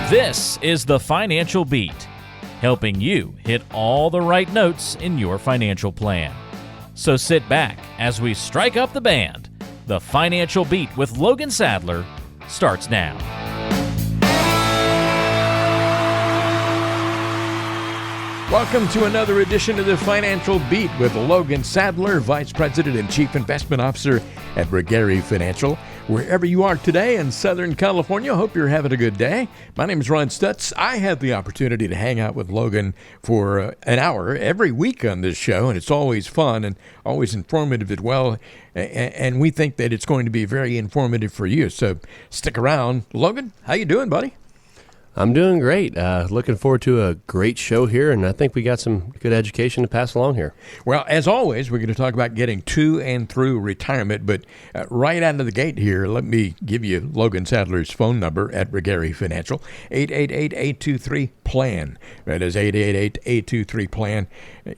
This is the Financial Beat, helping you hit all the right notes in your financial plan. So sit back as we strike up the band. The Financial Beat with Logan Sadler starts now. Welcome to another edition of the Financial Beat with Logan Sadler, Vice President and Chief Investment Officer at Retirement Financial. Wherever you are today in Southern California, hope you're having a good day. My name is Ron Stutz. I have the opportunity to hang out with Logan for an hour every week on this show, and it's always fun and always informative as well. And we think that it's going to be very informative for you. So stick around. Logan, how you doing, buddy? I'm doing great. Looking forward to a great show here, and I think we got some good education to pass along here. Well, as always, we're going to talk about getting to and through retirement, but right out of the gate here, let me give you Logan Sadler's phone number at Retirement Financial, 888-823-PLAN. That is 888-823-PLAN.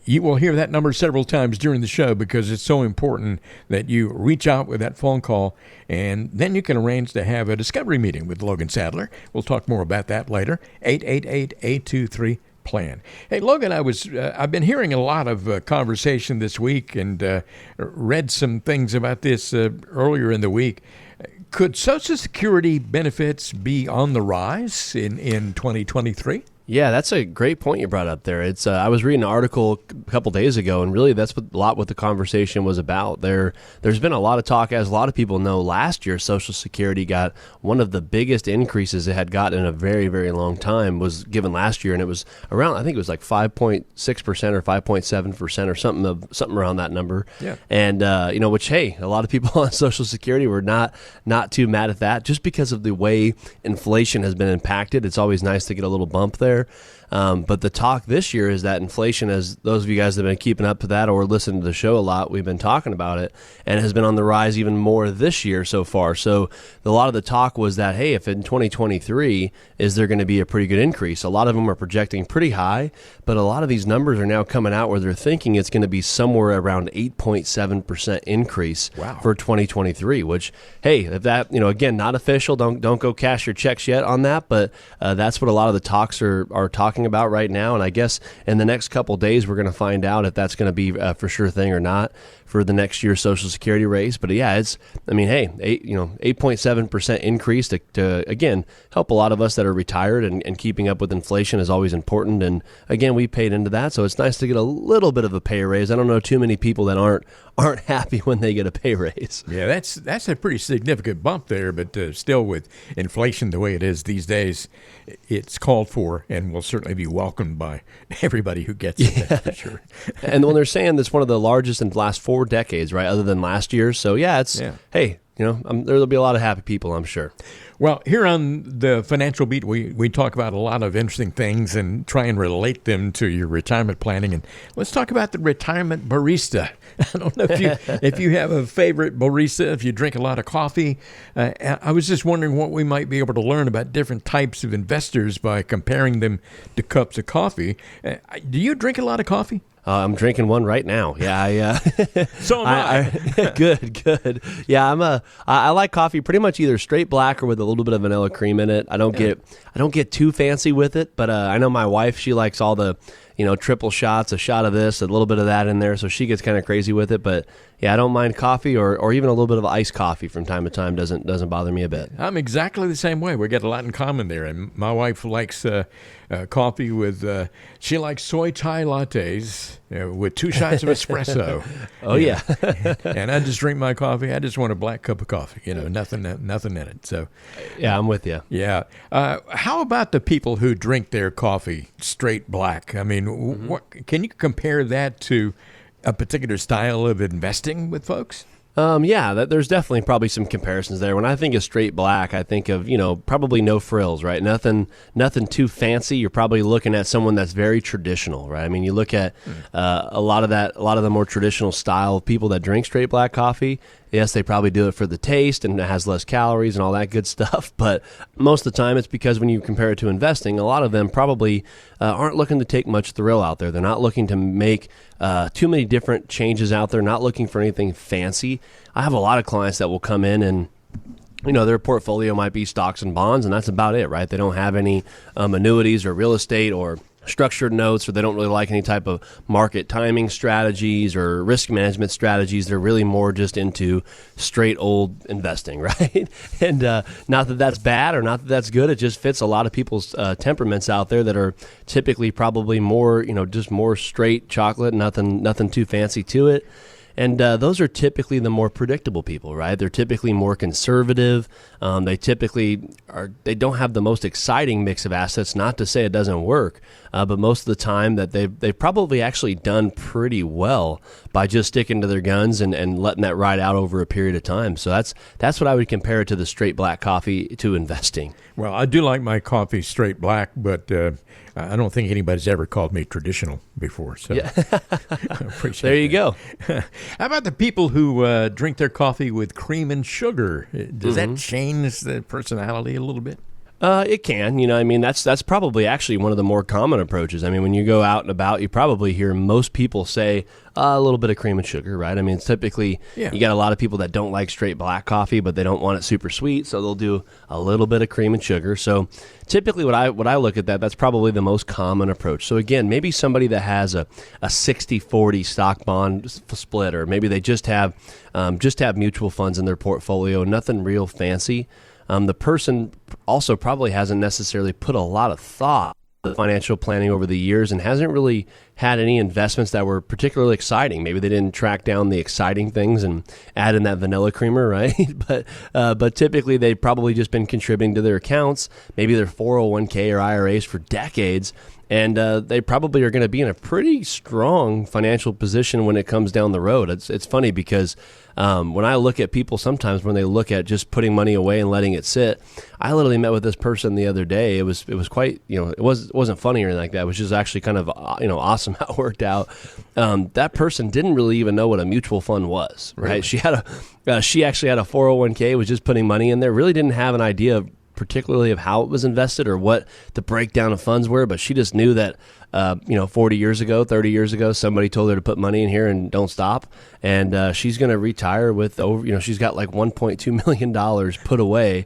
You will hear that number several times during the show because it's so important that you reach out with that phone call, and then you can arrange to have a discovery meeting with Logan Sadler. We'll talk more about that later. 888-823-PLAN. Hey, Logan, I've been hearing a lot of conversation this week and read some things about this earlier in the week. Could Social Security benefits be on the rise in 2023? Yeah, that's a great point you brought up there. It's I was reading an article a couple days ago, and really that's a lot what the conversation was about. There's been a lot of talk, as a lot of people know, last year Social Security got one of the biggest increases it had gotten in a very, very long time was given last year, and it was around, I think it was like 5.6% or 5.7% or something around that number. Yeah. And which, hey, a lot of people on Social Security were not too mad at that, just because of the way inflation has been impacted. It's always nice to get a little bump there. But the talk this year is that inflation, as those of you guys that have been keeping up to that or listening to the show a lot, we've been talking about it, and has been on the rise even more this year so far. So a lot of the talk was that, hey, if in 2023, is there going to be a pretty good increase? A lot of them are projecting pretty high, but a lot of these numbers are now coming out where they're thinking it's going to be somewhere around 8.7% increase for 2023, which, hey, if that, again, not official, don't go cash your checks yet on that, but that's what a lot of the talks are talking about right now, and I guess in the next couple of days we're going to find out if that's going to be a for sure thing or not for the next year's Social Security raise. But yeah, 8.7% increase to again help a lot of us that are retired, and keeping up with inflation is always important. And again, we paid into that, so it's nice to get a little bit of a pay raise. I don't know too many people that aren't happy when they get a pay raise. Yeah, that's a pretty significant bump there, but still, with inflation the way it is these days, it's called for and will certainly be welcomed by everybody who gets it. That's for sure. And when they're saying that's one of the largest in the last 4 decades, right, other than last year. So hey, there'll be a lot of happy people, I'm sure. Well, here on the Financial Beat, we talk about a lot of interesting things and try and relate them to your retirement planning. And let's talk about the Retirement Barista. I don't know if you have a favorite barista, if you drink a lot of coffee. I was just wondering what we might be able to learn about different types of investors by comparing them to cups of coffee. Do you drink a lot of coffee? I'm drinking one right now. Yeah, So am I. Good. Yeah, I like coffee pretty much either straight black or with a little bit of vanilla cream in it. I don't get too fancy with it, but I know my wife, she likes all the triple shots, a shot of this, a little bit of that in there, so she gets kind of crazy with it. But yeah, I don't mind coffee or even a little bit of iced coffee from time to time. Doesn't bother me a bit. I'm exactly the same way. We got a lot in common there. And my wife likes coffee with she likes soy chai lattes with 2 shots of espresso. Oh yeah. And I just drink my coffee. I just want a black cup of coffee. Nothing in it. So yeah, I'm with you. Yeah. How about the people who drink their coffee straight black? I mean, what can you compare that to a particular style of investing with folks? There's definitely probably some comparisons there. When I think of straight black, I think of, probably no frills, right? Nothing too fancy. You're probably looking at someone that's very traditional, right? I mean, you look at a lot of the more traditional style of people that drink straight black coffee. Yes, they probably do it for the taste and it has less calories and all that good stuff. But most of the time it's because when you compare it to investing, a lot of them probably aren't looking to take much thrill out there. They're not looking to make too many different changes out there, not looking for anything fancy. I have a lot of clients that will come in and their portfolio might be stocks and bonds, and that's about it, right? They don't have any annuities or real estate or structured notes, or they don't really like any type of market timing strategies or risk management strategies. They're really more just into straight old investing, right? And not that that's bad or not that that's good. It just fits a lot of people's temperaments out there that are typically probably more, just more straight chocolate, nothing too fancy to it. And those are typically the more predictable people, right? They're typically more conservative. They don't have the most exciting mix of assets. Not to say it doesn't work, but most of the time that they've probably actually done pretty well by just sticking to their guns and letting that ride out over a period of time. So that's what I would compare it to the straight black coffee to investing. Well, I do like my coffee straight black, but I don't think anybody's ever called me traditional before. So yeah. I appreciate there you go. How about the people who drink their coffee with cream and sugar? Does that change the personality a little bit? It can, that's probably actually one of the more common approaches. I mean, when you go out and about, you probably hear most people say a little bit of cream and sugar, right? I mean, it's typically, you got a lot of people that don't like straight black coffee, but they don't want it super sweet, so they'll do a little bit of cream and sugar. So typically what I look at that's probably the most common approach. So again, maybe somebody that has a 60-40 stock bond split, or maybe they just have mutual funds in their portfolio, nothing real fancy. The person also probably hasn't necessarily put a lot of thought to financial planning over the years and hasn't really had any investments that were particularly exciting. Maybe they didn't track down the exciting things and add in that vanilla creamer, right? But typically they've probably just been contributing to their accounts, maybe their 401k or IRAs for decades. And they probably are going to be in a pretty strong financial position when it comes down the road. It's funny because when I look at people sometimes when they look at just putting money away and letting it sit, I literally met with this person the other day. It was quite, it wasn't funny or anything like that. It was just actually kind of, awesome how it worked out. That person didn't really even know what a mutual fund was, right? Really? She actually had a 401k, was just putting money in there, really didn't have an idea particularly of how it was invested or what the breakdown of funds were, but she just knew that 40 years ago, 30 years ago, somebody told her to put money in here and don't stop. And she's going to retire with over, she's got like $1.2 million put away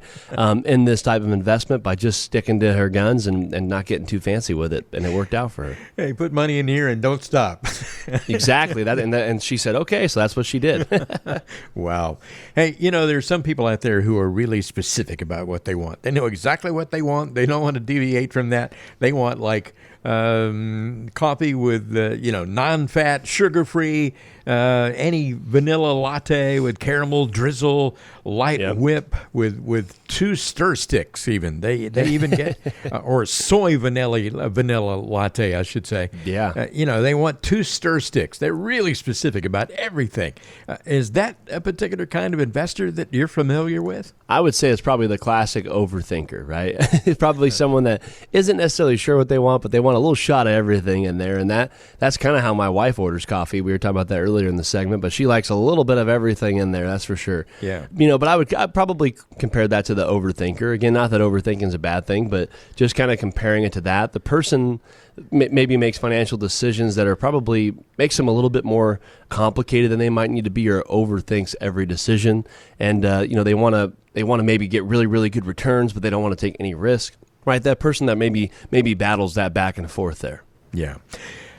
in this type of investment by just sticking to her guns and not getting too fancy with it. And it worked out for her. Hey, put money in here and don't stop. Exactly. And she said, okay, so that's what she did. Wow. Hey, there's some people out there who are really specific about what they want. They know exactly what they want. They don't want to deviate from that. They want like coffee with non-fat, sugar-free, any vanilla latte with caramel drizzle, light whip with 2 stir sticks. Even they even get or soy vanilla latte, I should say. Yeah. They want 2 stir sticks. They're really specific about everything. Is that a particular kind of investor that you're familiar with? I would say it's probably the classic overthinker, right? It's probably someone that isn't necessarily sure what they want, but they want a little shot of everything in there. And that's kind of how my wife orders coffee. We were talking about that earlier in the segment, but she likes a little bit of everything in there, that's for sure. Yeah. But I'd probably compare that to the overthinker. Again, not that overthinking is a bad thing, but just kind of comparing it to that. The person maybe makes financial decisions that are probably makes them a little bit more complicated than they might need to be, or overthinks every decision. And they want to maybe get really, really good returns, but they don't want to take any risk. Right, that person that maybe battles that back and forth there. Yeah.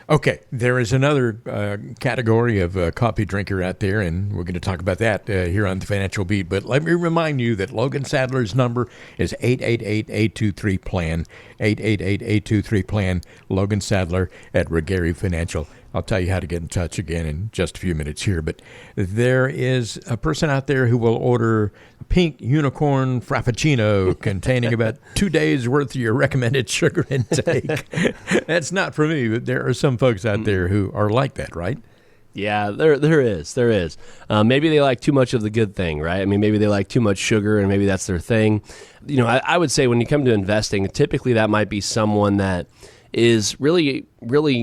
Okay, there is another category of coffee drinker out there, and we're going to talk about that here on the Financial Beat. But let me remind you that Logan Sadler's number is 888-823-PLAN, 888-823-PLAN, Logan Sadler at Retirement Financial. I'll tell you how to get in touch again in just a few minutes here. But there is a person out there who will order pink unicorn frappuccino containing about 2 days worth of your recommended sugar intake. That's not for me, but there are some folks out there who are like that, right? Yeah, there is. Maybe they like too much of the good thing, right? I mean, maybe they like too much sugar and maybe that's their thing. I would say when you come to investing, typically that might be someone that is really, really,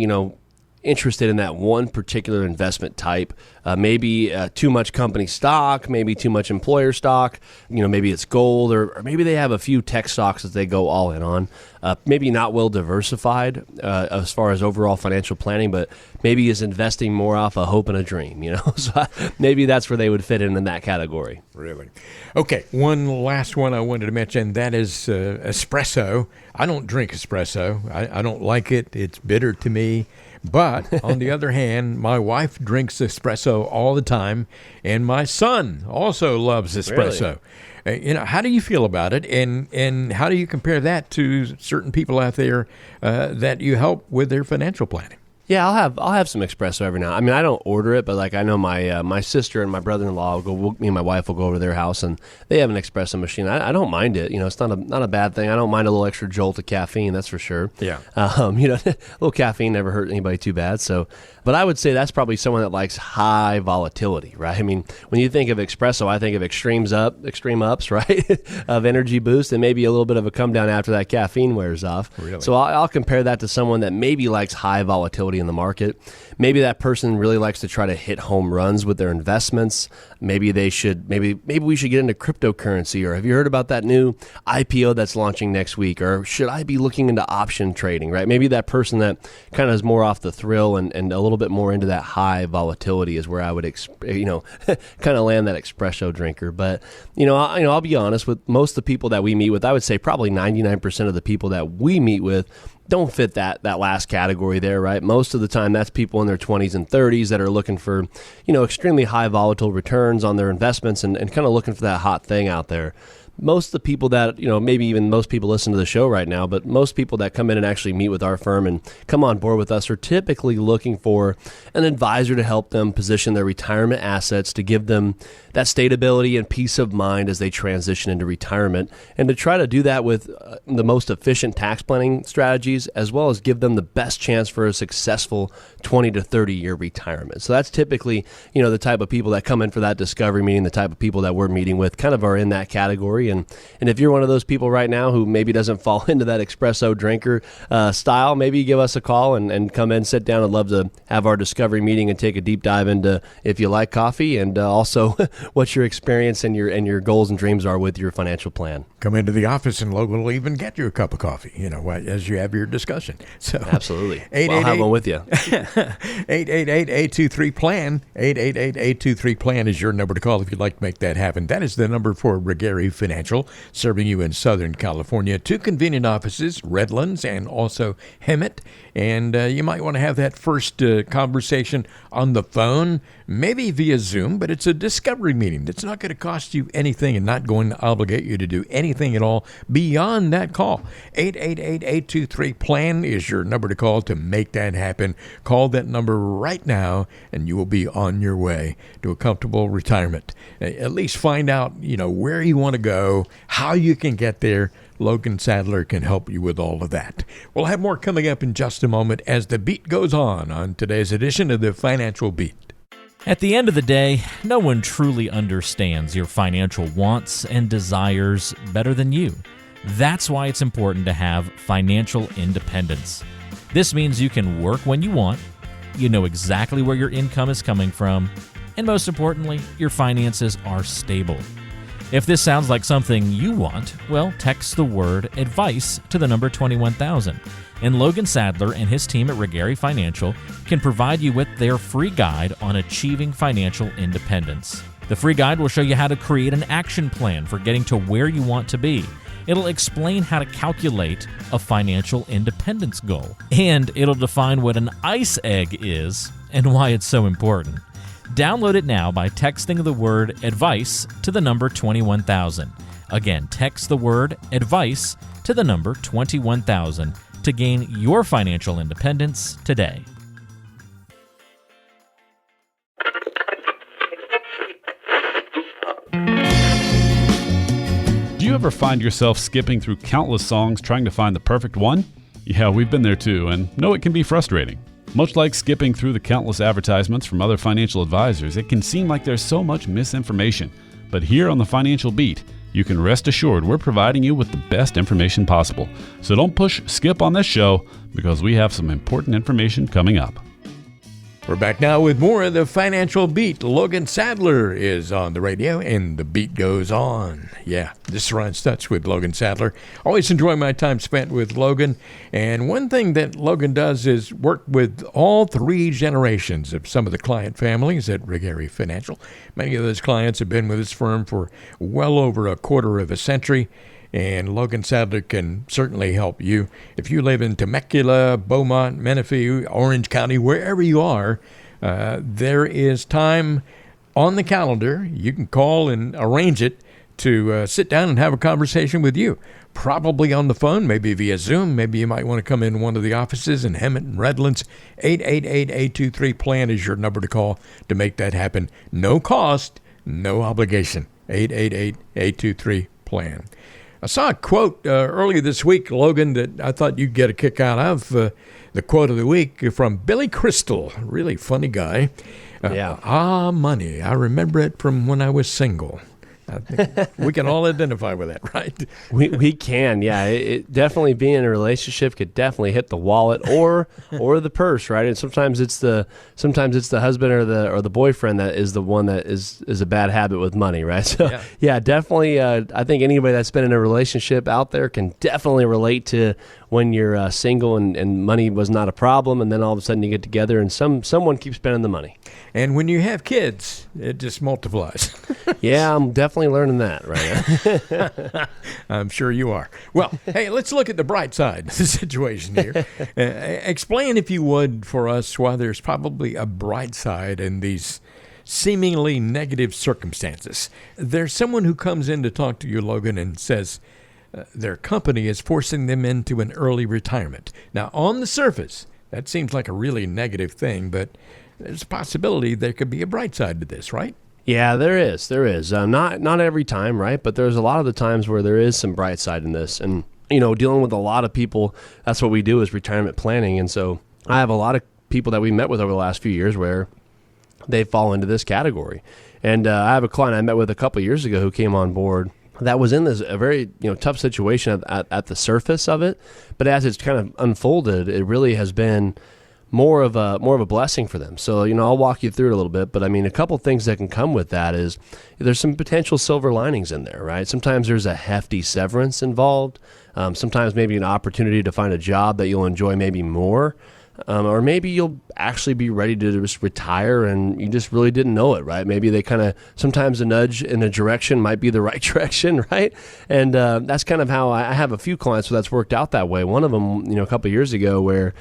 interested in that one particular investment type, maybe too much company stock, maybe too much employer stock, maybe it's gold, or maybe they have a few tech stocks that they go all in on, maybe not well diversified as far as overall financial planning, but maybe is investing more off a hope and a dream, so maybe that's where they would fit in that category. Really? Okay, one last one I wanted to mention, that is espresso. I don't drink espresso. I don't like it. It's bitter to me. But on the other hand, my wife drinks espresso all the time, and my son also loves espresso. Really? How do you feel about it, and how do you compare that to certain people out there that you help with their financial planning? Yeah, I'll have some espresso every now. I mean, I don't order it, but like I know my sister and my brother-in-law me and my wife will go over to their house, and they have an espresso machine. I don't mind it. It's not a bad thing. I don't mind a little extra jolt of caffeine. That's for sure. Yeah. A little caffeine never hurt anybody too bad. So, but I would say that's probably someone that likes high volatility, right? I mean, when you think of espresso, I think of extreme ups, right, of energy boost, and maybe a little bit of a come down after that caffeine wears off. Really? So I'll compare that to someone that maybe likes high volatility in the market. Maybe that person really likes to try to hit home runs with their investments. Maybe we should get into cryptocurrency, or have you heard about that new IPO that's launching next week, or should I be looking into option trading, right? Maybe that person that kind of is more off the thrill and a little bit more into that high volatility is where I would kind of land that espresso drinker. But I'll be honest, with most of the people that we meet with, I would say probably 99% of the people that we meet with don't fit that last category there, right? Most of the time, that's people in their 20s and 30s that are looking for, extremely high volatile returns on their investments and kind of looking for that hot thing out there. Most of the people that, maybe even most people listen to the show right now, but most people that come in and actually meet with our firm and come on board with us are typically looking for an advisor to help them position their retirement assets, to give them that stability and peace of mind as they transition into retirement, and to try to do that with the most efficient tax planning strategies, as well as give them the best chance for a successful 20 to 30 year retirement. So that's typically, the type of people that come in for that discovery meeting, the type of people that we're meeting with kind of are in that category. And if you're one of those people right now who maybe doesn't fall into that espresso drinker style, maybe you give us a call and come in, sit down. I'd love to have our discovery meeting and take a deep dive into if you like coffee, and also what your experience and your goals and dreams are with your financial plan. Come into the office and Logan will even get you a cup of coffee, as you have your discussion. So absolutely. I'll have one with you. 888-823-PLAN. 888-823-PLAN is your number to call if you'd like to make that happen. That is the number for Regarey Financial, serving you in Southern California. 2 convenient offices, Redlands and also Hemet. And you might want to have that first conversation on the phone, maybe via Zoom, but it's a discovery meeting. It's not going to cost you anything and not going to obligate you to do anything at all beyond that call. 888-823-PLAN is your number to call to make that happen. Call that number right now, and you will be on your way to a comfortable retirement. At least find out, where you want to go, how you can get there. Logan Sadler can help you with all of that. We'll have more coming up in just a moment as the beat goes on today's edition of the Financial Beat. At the end of the day, no one truly understands your financial wants and desires better than you. That's why it's important to have financial independence. This means you can work when you want, you know exactly where your income is coming from, and most importantly, your finances are stable. If this sounds like something you want, well, text the word advice to the number 21000, and Logan Sadler and his team at Regarey Financial can provide you with their free guide on achieving financial independence. The free guide will show you how to create an action plan for getting to where you want to be. It'll explain how to calculate a financial independence goal, and it'll define what an ice egg is and why it's so important. Download it now by texting the word advice to the number 21000. Again, text the word advice to the number 21000 to gain your financial independence today. Do you ever find yourself skipping through countless songs trying to find the perfect one? Yeah, we've been there too, and know it can be frustrating. Much like skipping through the countless advertisements from other financial advisors, it can seem like there's so much misinformation. But here on the Financial Beat, you can rest assured we're providing you with the best information possible. So don't push skip on this show, because we have some important information coming up. We're back now with more of the Financial Beat. Logan Sadler is on the radio, and the beat goes on. Yeah, this is Ron Stutz with Logan Sadler. Always enjoy my time spent with Logan. And one thing that Logan does is work with all three generations of some of the client families at Retirement Financial. Many of those clients have been with his firm for well over a quarter of a century. And Logan Sadler can certainly help you. If you live in Temecula, Beaumont, Menifee, Orange County, wherever you are, there is time on the calendar. You can call and arrange it to sit down and have a conversation with you. Probably on the phone, maybe via Zoom. Maybe you might want to come in one of the offices in Hemet and Redlands. 888-823-PLAN is your number to call to make that happen. No cost, no obligation. 888-823-PLAN. I saw a quote earlier this week, Logan, that I thought you'd get a kick out of. The quote of the week from Billy Crystal, really funny guy. Money. I remember it from when I was single. I think we can all identify with that, right? We can, yeah. It definitely being in a relationship could definitely hit the wallet or the purse, right? And sometimes it's the husband or the boyfriend that is the one that is a bad habit with money, right? So yeah definitely. I think anybody that's been in a relationship out there can definitely relate to when you're single and money was not a problem, and then all of a sudden you get together and someone keeps spending the money. And when you have kids, it just multiplies. Yeah, I'm definitely learning that right now. I'm sure you are. Well, hey, let's look at the bright side of the situation here. Explain, if you would, for us why there's probably a bright side in these seemingly negative circumstances. There's someone who comes in to talk to you, Logan, and says their company is forcing them into an early retirement. Now, on the surface, that seems like a really negative thing, but there's a possibility there could be a bright side to this, right? Yeah, there is. Not every time, right? But there's a lot of the times where there is some bright side in this. And, dealing with a lot of people, that's what we do is retirement planning. And so I have a lot of people that we met with over the last few years where they fall into this category. And I have a client I met with a couple of years ago who came on board that was in a very tough situation at the surface of it. But as it's kind of unfolded, it really has been more of a blessing for them. So, I'll walk you through it a little bit, but I mean, a couple things that can come with that is there's some potential silver linings in there, right? Sometimes there's a hefty severance involved. Sometimes maybe an opportunity to find a job that you'll enjoy maybe more. Or maybe you'll actually be ready to just retire and you just really didn't know it, right? Maybe they kind of, sometimes a nudge in a direction might be the right direction, right? And that's kind of how I have a few clients where that's worked out that way. One of them, a couple of years ago where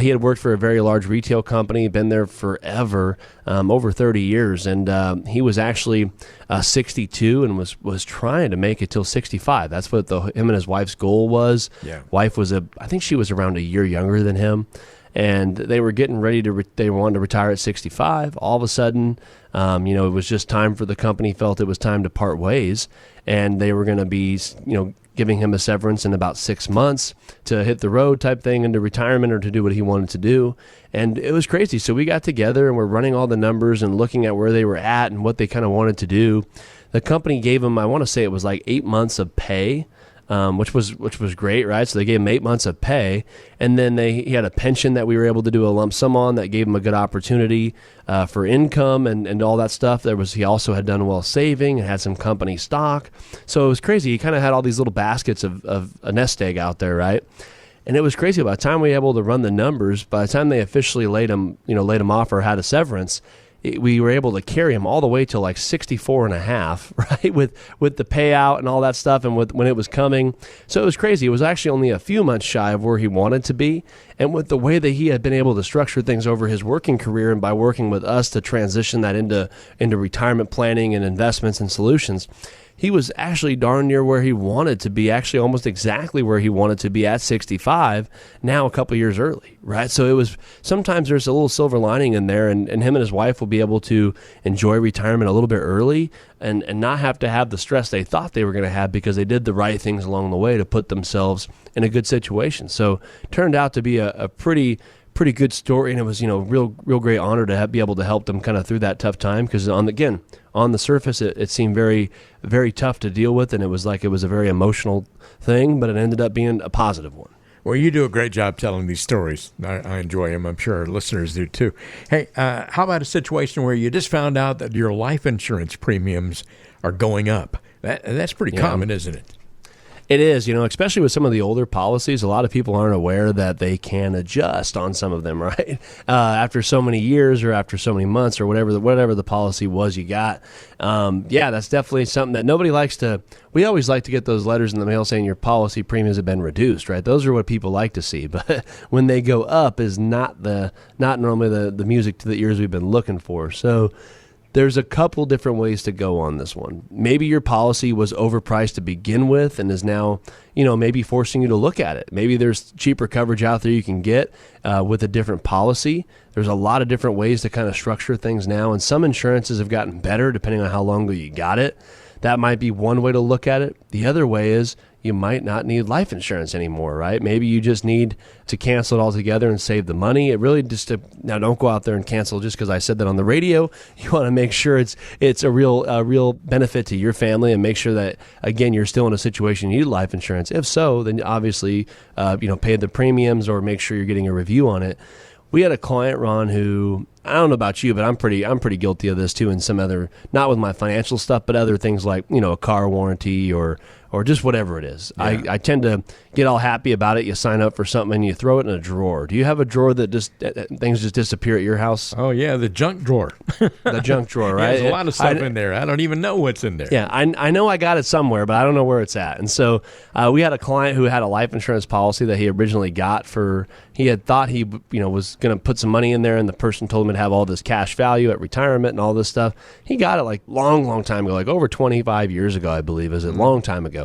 he had worked for a very large retail company, been there forever, over 30 years. And he was actually 62 and was trying to make it till 65. That's what him and his wife's goal was. Yeah. Wife was I think she was around a year younger than him. And they were getting ready they wanted to retire at 65. All of a sudden, it was just time for the company felt it was time to part ways. And they were going to be, giving him a severance in about 6 months to hit the road type thing into retirement or to do what he wanted to do. And it was crazy. So we got together and we're running all the numbers and looking at where they were at and what they kind of wanted to do. The company gave him, I want to say it was like 8 months of pay. Which was great, right? So they gave him 8 months of pay, and then he had a pension that we were able to do a lump sum on that gave him a good opportunity for income and all that stuff. He also had done well saving and had some company stock. So it was crazy. He kind of had all these little baskets of a nest egg out there, right? And it was crazy. By the time we were able to run the numbers, by the time they officially laid him off or had a severance, we were able to carry him all the way to like 64 and a half, right? With the payout and all that stuff and when it was coming. So it was crazy. It was actually only a few months shy of where he wanted to be. And with the way that he had been able to structure things over his working career and by working with us to transition that into retirement planning and investments and solutions, he was actually darn near where he wanted to be, actually almost exactly where he wanted to be at 65, now a couple years early, right? So it was, sometimes there's a little silver lining in there, and him and his wife will be able to enjoy retirement a little bit early and not have to have the stress they thought they were going to have because they did the right things along the way to put themselves in a good situation. So it turned out to be a pretty good story, and it was real great honor to be able to help them kind of through that tough time because on the surface it seemed very, very tough to deal with, and it was a very emotional thing, but it ended up being a positive one. Well, you do a great job telling these stories. I enjoy them. I'm sure our listeners do too. Hey, how about a situation where you just found out that your life insurance premiums are going up? That's pretty common, isn't it? It is, especially with some of the older policies, a lot of people aren't aware that they can adjust on some of them, right? After so many years or after so many months or whatever the policy was you got. That's definitely something that nobody likes to. We always like to get those letters in the mail saying your policy premiums have been reduced, right? Those are what people like to see. But when they go up is not normally the music to the ears we've been looking for. So there's a couple different ways to go on this one. Maybe your policy was overpriced to begin with and is now, maybe forcing you to look at it. Maybe there's cheaper coverage out there you can get with a different policy. There's a lot of different ways to kind of structure things now, and some insurances have gotten better depending on how long ago you got it. That might be one way to look at it. The other way is you might not need life insurance anymore, right? Maybe you just need to cancel it altogether and save the money. It really now don't go out there and cancel just because I said that on the radio. You want to make sure it's a real benefit to your family, and make sure that, again, you're still in a situation you need life insurance. If so, then obviously pay the premiums or make sure you're getting a review on it. We had a client, Ron, who, I don't know about you, but I'm pretty guilty of this too, in some other, not with my financial stuff, but other things like, a car warranty or just whatever it is. Yeah. I tend to get all happy about it. You sign up for something and you throw it in a drawer. Do you have a drawer that just things just disappear at your house? Oh, yeah, the junk drawer. The junk drawer, right? There's a lot of stuff in there. I don't even know what's in there. Yeah, I know I got it somewhere, but I don't know where it's at. And so we had a client who had a life insurance policy that he originally got he had thought he was going to put some money in there, and the person told him to have all this cash value at retirement and all this stuff. He got it like long time ago, like over 25 years ago, I believe. Is it long time ago?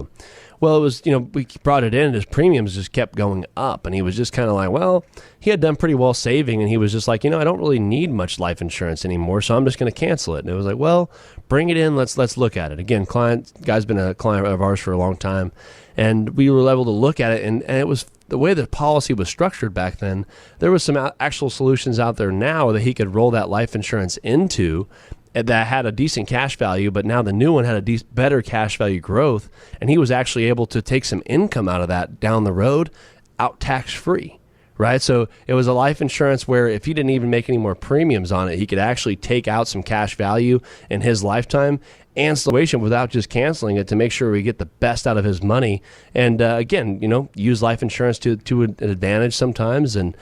Well, it was, we brought it in and his premiums just kept going up, and he was just kind of like, well, he had done pretty well saving, and he was just like, I don't really need much life insurance anymore, so I'm just going to cancel it. And it was like, well, bring it in. Let's look at it. Again, guy's been a client of ours for a long time, and we were able to look at it, and it was the way the policy was structured back then. There was some actual solutions out there now that he could roll that life insurance into that had a decent cash value, but now the new one had a better cash value growth, and he was actually able to take some income out of that down the road, out tax-free, right? So it was a life insurance where if he didn't even make any more premiums on it, he could actually take out some cash value in his lifetime and situation without just canceling it, to make sure we get the best out of his money. And again, use life insurance to an advantage sometimes, and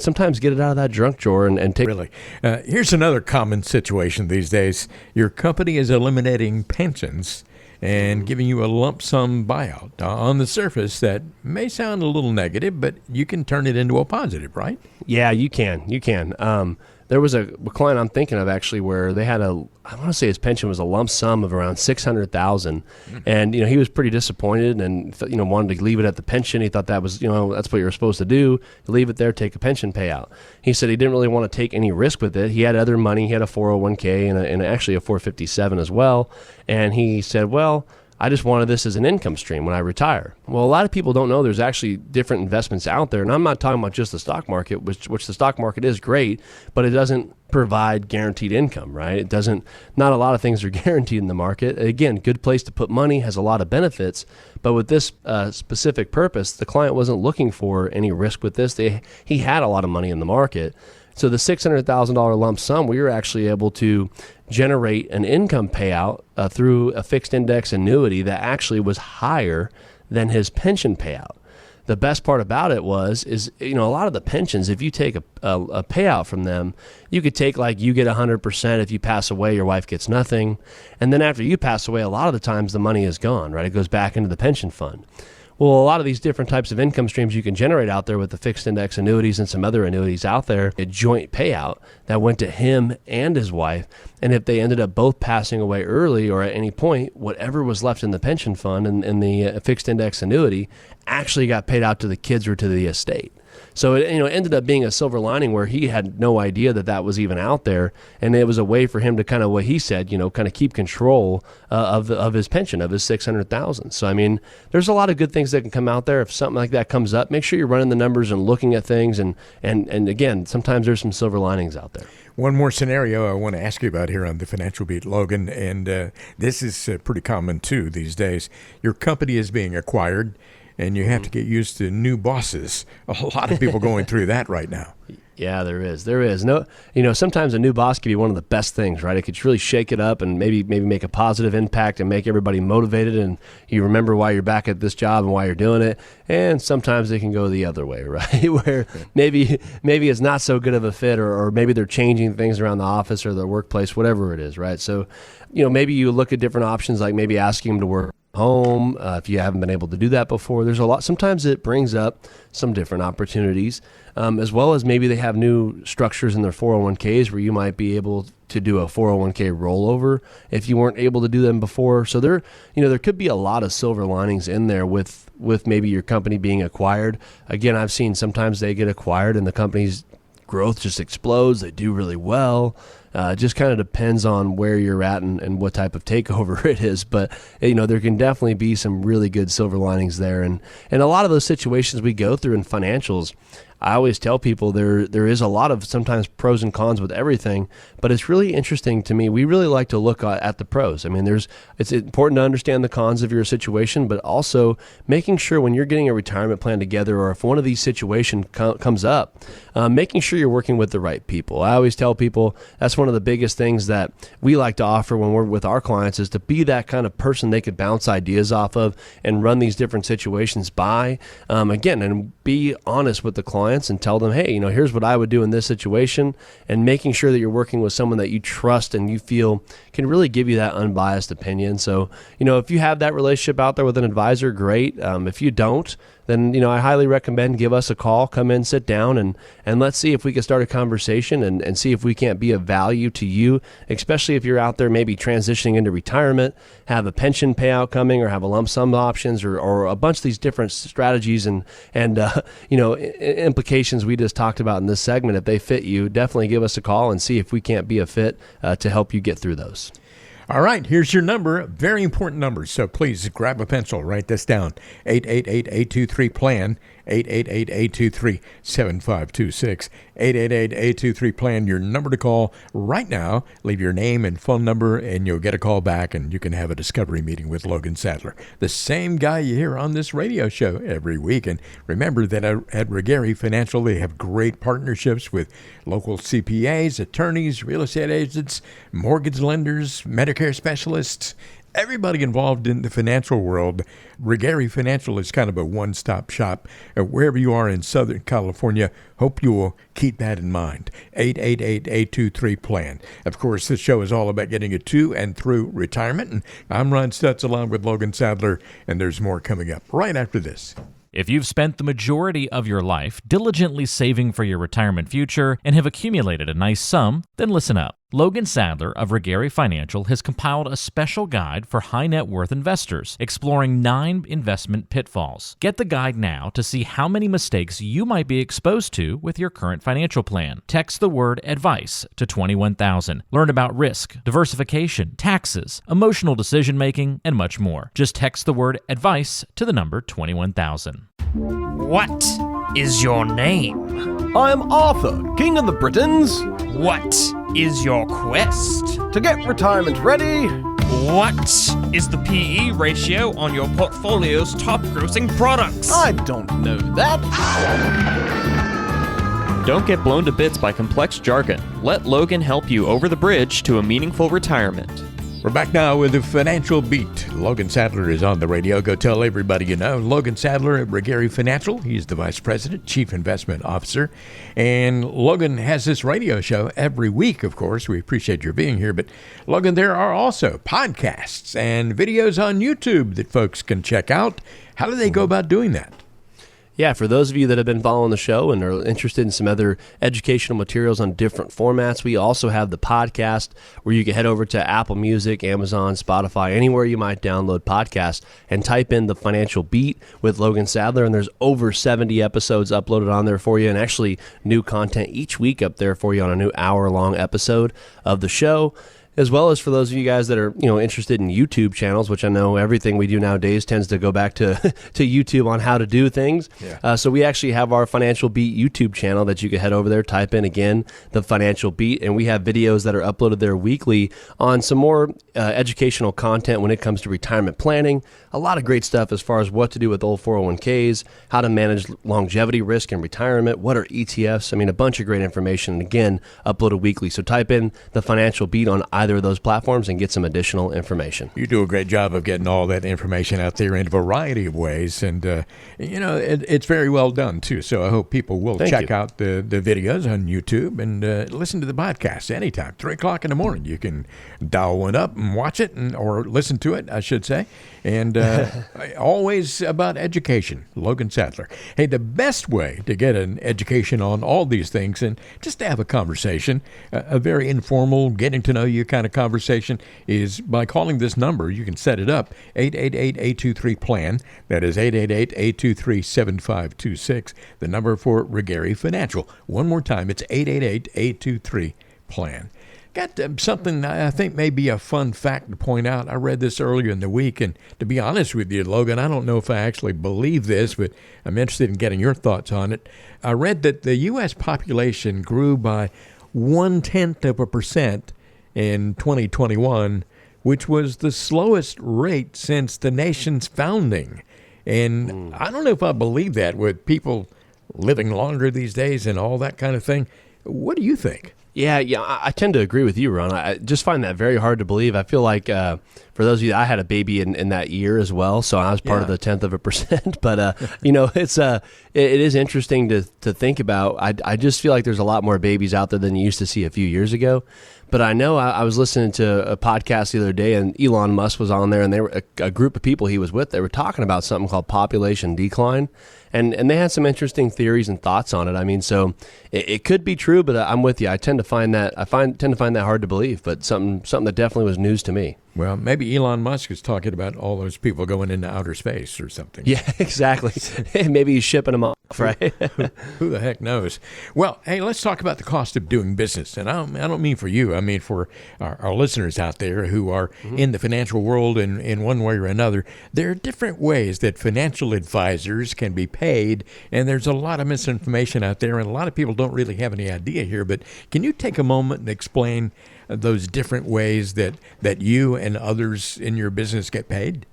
sometimes get it out of that junk drawer and take. Really, here's another common situation these days. Your company is eliminating pensions and giving you a lump sum buyout. On the surface, that may sound a little negative, but you can turn it into a positive, right? Yeah, you can. There was a client I'm thinking of actually where they had I want to say his pension was a lump sum of around $600,000, and he was pretty disappointed and wanted to leave it at the pension. He thought that was that's what you're supposed to do. You leave it there, take a pension payout. He said he didn't really want to take any risk with it. He had other money. He had a 401k and actually a 457 as well. And he said, well, I just wanted this as an income stream when I retire. Well, a lot of people don't know there's actually different investments out there. And I'm not talking about just the stock market, which the stock market is great, but it doesn't provide guaranteed income, right? Not a lot of things are guaranteed in the market. Again, good place to put money, has a lot of benefits. But with this specific purpose, the client wasn't looking for any risk with this. He had a lot of money in the market. So the $600,000 lump sum, we were actually able to generate an income payout through a fixed index annuity that actually was higher than his pension payout. The best part about it is a lot of the pensions, if you take a payout from them, you could take you get 100%. If you pass away, your wife gets nothing. And then after you pass away, a lot of the times the money is gone, right? It goes back into the pension fund. Well, a lot of these different types of income streams you can generate out there with the fixed index annuities and some other annuities out there, a joint payout that went to him and his wife. And if they ended up both passing away early or at any point, whatever was left in the pension fund and the fixed index annuity actually got paid out to the kids or to the estate. So it ended up being a silver lining where he had no idea that was even out there, and it was a way for him to kind of, what he said, kind of keep control of his pension, of his $600,000. So there's a lot of good things that can come out there. If something like that comes up, make sure you're running the numbers and looking at things, and again, sometimes there's some silver linings out there. One more scenario I want to ask you about here on the Financial Beat, Logan, and this is pretty common too these days. Your company is being acquired, and you have to get used to new bosses. A lot of people going through that right now. Yeah, there is. No, sometimes a new boss can be one of the best things, right? It could really shake it up and maybe make a positive impact and make everybody motivated, and you remember why you're back at this job and why you're doing it. And sometimes it can go the other way, right? Where maybe it's not so good of a fit, or maybe they're changing things around the office or the workplace, whatever it is, right? So, maybe you look at different options, like maybe asking them to work home if you haven't been able to do that before. There's a lot. Sometimes it brings up some different opportunities, as well as maybe they have new structures in their 401ks where you might be able to do a 401k rollover if you weren't able to do them before. So there could be a lot of silver linings in there with maybe your company being acquired. Again, I've seen sometimes they get acquired and the company's growth just explodes. They do really well. Just kind of depends on where you're at and what type of takeover it is. But, there can definitely be some really good silver linings there. And a lot of those situations we go through in financials, I always tell people there is a lot of sometimes pros and cons with everything, but it's really interesting to me. We really like to look at the pros. I mean, it's important to understand the cons of your situation, but also making sure when you're getting a retirement plan together, or if one of these situations comes up, making sure you're working with the right people. I always tell people that's one of the biggest things that we like to offer when we're with our clients, is to be that kind of person they could bounce ideas off of and run these different situations by. Again, and be honest with the client and tell them, hey, here's what I would do in this situation, and making sure that you're working with someone that you trust and you feel can really give you that unbiased opinion. So, if you have that relationship out there with an advisor, great. If you don't, then, I highly recommend give us a call, come in, sit down, and let's see if we can start a conversation and see if we can't be of value to you, especially if you're out there maybe transitioning into retirement, have a pension payout coming, or have a lump sum options, or a bunch of these different strategies and implications we just talked about in this segment. If they fit you, definitely give us a call and see if we can't be a fit to help you get through those. All right, here's your number, very important number, so please grab a pencil, write this down, 888-823-PLAN, 888-823-7526, 888-823-PLAN, your number to call right now. Leave your name and phone number, and you'll get a call back, and you can have a discovery meeting with Logan Sadler, the same guy you hear on this radio show every week. And remember that at Regarey Financial, they have great partnerships with local CPAs, attorneys, real estate agents, mortgage lenders, Medicare specialists, everybody involved in the financial world. Regarey Financial is kind of a one-stop shop. Wherever you are in Southern California, hope you will keep that in mind. 888-823-PLAN. Of course, this show is all about getting you to and through retirement. And I'm Ron Stutz along with Logan Sadler, and there's more coming up right after this. If you've spent the majority of your life diligently saving for your retirement future and have accumulated a nice sum, then listen up. Logan Sadler of Regarey Financial has compiled a special guide for high net worth investors, exploring 9 investment pitfalls. Get the guide now to see how many mistakes you might be exposed to with your current financial plan. Text the word ADVICE to 21,000. Learn about risk, diversification, taxes, emotional decision making, and much more. Just text the word ADVICE to the number 21,000. What is your name? I'm Arthur, King of the Britons. What is your quest? To get retirement ready. What is the PE ratio on your portfolio's top grossing products? I don't know that. Don't get blown to bits by complex jargon. Let Logan help you over the bridge to a meaningful retirement. We're back now with the Financial Beat. Logan Sadler is on the radio. Go tell everybody you know. Logan Sadler at Regarey Financial. He's the Vice President, Chief Investment Officer. And Logan has this radio show every week, of course. We appreciate your being here. But, Logan, there are also podcasts and videos on YouTube that folks can check out. How do they go about doing that? Yeah, for those of you that have been following the show and are interested in some other educational materials on different formats, we also have the podcast where you can head over to Apple Music, Amazon, Spotify, anywhere you might download podcasts, and type in The Financial Beat with Logan Sadler, and there's over 70 episodes uploaded on there for you, and actually new content each week up there for you on a new hour-long episode of the show. as well as for those of you guys that are interested in YouTube channels, which I know everything we do nowadays tends to go back to to YouTube on how to do things. Yeah. So we actually have our Financial Beat YouTube channel that you can head over there, type in again the Financial Beat, and we have videos that are uploaded there weekly on some more educational content when it comes to retirement planning. A lot of great stuff as far as what to do with old 401ks, how to manage longevity risk in retirement, what are ETFs. I mean, a bunch of great information, and again, uploaded weekly. So type in the Financial Beat on either of those platforms and get some additional information. You do a great job of getting all that information out there in a variety of ways, and it's very well done too. So I hope people will check out the videos on YouTube and listen to the podcast anytime. 3:00 in the morning, you can dial one up and watch it, or listen to it, I should say. And always about education. Logan Sadler. Hey, the best way to get an education on all these things and just to have a conversation, a very informal, getting to know you kind of conversation, is by calling this number. You can set it up, 888-823-PLAN. That is 888-823-7526, the number for Regarey Financial. One more time, it's 888-823-PLAN. Got something I think may be a fun fact to point out. I read this earlier in the week, and to be honest with you, Logan, I don't know if I actually believe this, but I'm interested in getting your thoughts on it. I read that the U.S. population grew by 0.1% in 2021, which was the slowest rate since the nation's founding. And I don't know if I believe that, with people living longer these days and all that kind of thing. What do you think? Yeah, I tend to agree with you, Ron. I just find that very hard to believe. I feel like for those of you, I had a baby in that year as well, so I was part of the 0.1%. But it is interesting to think about. I just feel like there's a lot more babies out there than you used to see a few years ago. But I know I was listening to a podcast the other day, and Elon Musk was on there, and they were a group of people he was with. They were talking about something called population decline, and they had some interesting theories and thoughts on it. I mean, so it could be true, but I'm with you. I tend to find that hard to believe, but something that definitely was news to me. Well, maybe Elon Musk is talking about all those people going into outer space or something. Yeah, exactly. Maybe he's shipping them off, right? Who the heck knows? Well, hey, let's talk about the cost of doing business. And I don't mean for you. I mean for our listeners out there who are in the financial world in one way or another. There are different ways that financial advisors can be paid, and there's a lot of misinformation out there, and a lot of people don't really have any idea here. But can you take a moment and explain those different ways that you and others in your business get paid?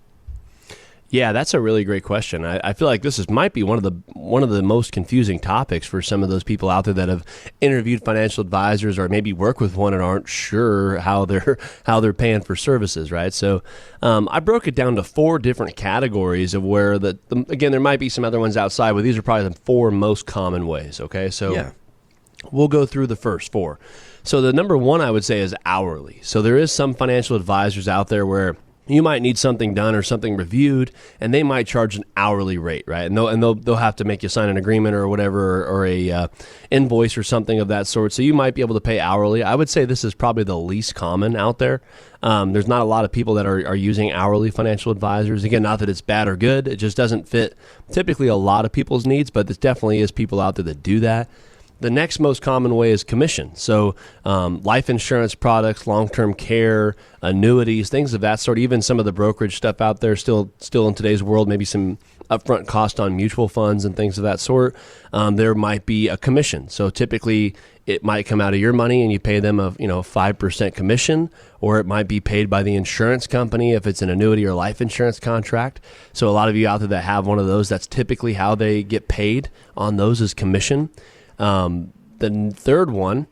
Yeah, that's a really great question. I feel like this might be one of the most confusing topics for some of those people out there that have interviewed financial advisors or maybe work with one and aren't sure how they're paying for services, right? So I broke it down to 4 different categories of where again, there might be some other ones outside, but these are probably the 4 most common ways. Okay, so we'll go through the first 4. So the number 1 I would say is hourly. So there is some financial advisors out there where you might need something done or something reviewed, and they might charge an hourly rate, right? And they'll have to make you sign an agreement or whatever, or a invoice or something of that sort. So you might be able to pay hourly. I would say this is probably the least common out there. There's not a lot of people that are using hourly financial advisors. Again, not that it's bad or good. It just doesn't fit typically a lot of people's needs, but there definitely is people out there that do that. The next most common way is commission. So life insurance products, long-term care, annuities, things of that sort, even some of the brokerage stuff out there still in today's world, maybe some upfront cost on mutual funds and things of that sort. There might be a commission. So typically it might come out of your money and you pay them a 5% commission, or it might be paid by the insurance company if it's an annuity or life insurance contract. So a lot of you out there that have one of those, that's typically how they get paid on those, is commission. The third one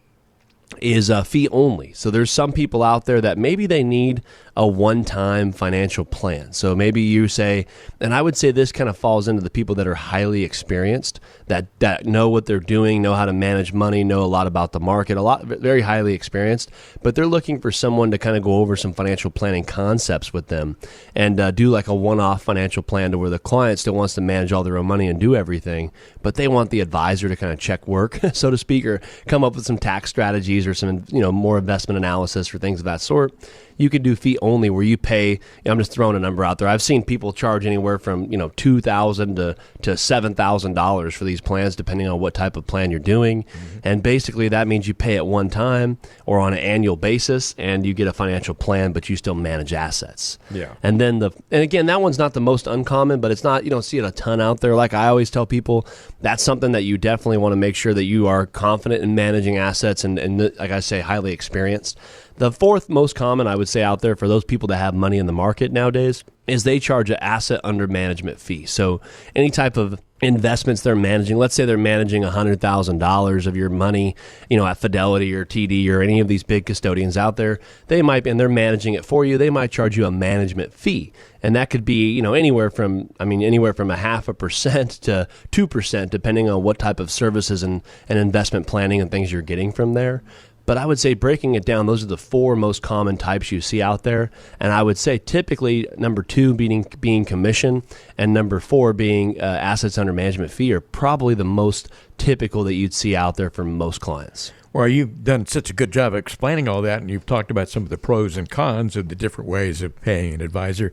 is fee only. So there's some people out there that maybe they need a one-time financial plan. So maybe you say, and I would say this kind of falls into the people that are highly experienced, that know what they're doing, know how to manage money, know a lot about the market, very highly experienced, but they're looking for someone to kind of go over some financial planning concepts with them and do like a one-off financial plan to where the client still wants to manage all their own money and do everything, but they want the advisor to kind of check work, so to speak, or come up with some tax strategies or some more investment analysis or things of that sort. you could do fee only where you pay, I'm just throwing a number out there. I've seen people charge anywhere from, $2,000 to $7,000 for these plans, depending on what type of plan you're doing. Mm-hmm. And basically that means you pay at one time or on an annual basis, and you get a financial plan, but you still manage assets. Yeah. And then and again, that one's not the most uncommon, but it's not, you don't see it a ton out there. Like I always tell people, that's something that you definitely want to make sure that you are confident in managing assets and like I say, highly experienced. The fourth most common, I would say, out there for those people that have money in the market nowadays is they charge an asset under management fee. So any type of investments they're managing, let's say they're managing $100,000 of your money, at Fidelity or TD or any of these big custodians out there, they might, and they're managing it for you, they might charge you a management fee. And that could be, anywhere from 0.5% to 2%, depending on what type of services and investment planning and things you're getting from there. But I would say breaking it down, those are the four most common types you see out there. And I would say typically number 2 being commission and number 4 being assets under management fee are probably the most typical that you'd see out there for most clients. Well, you've done such a good job of explaining all that, and you've talked about some of the pros and cons of the different ways of paying an advisor.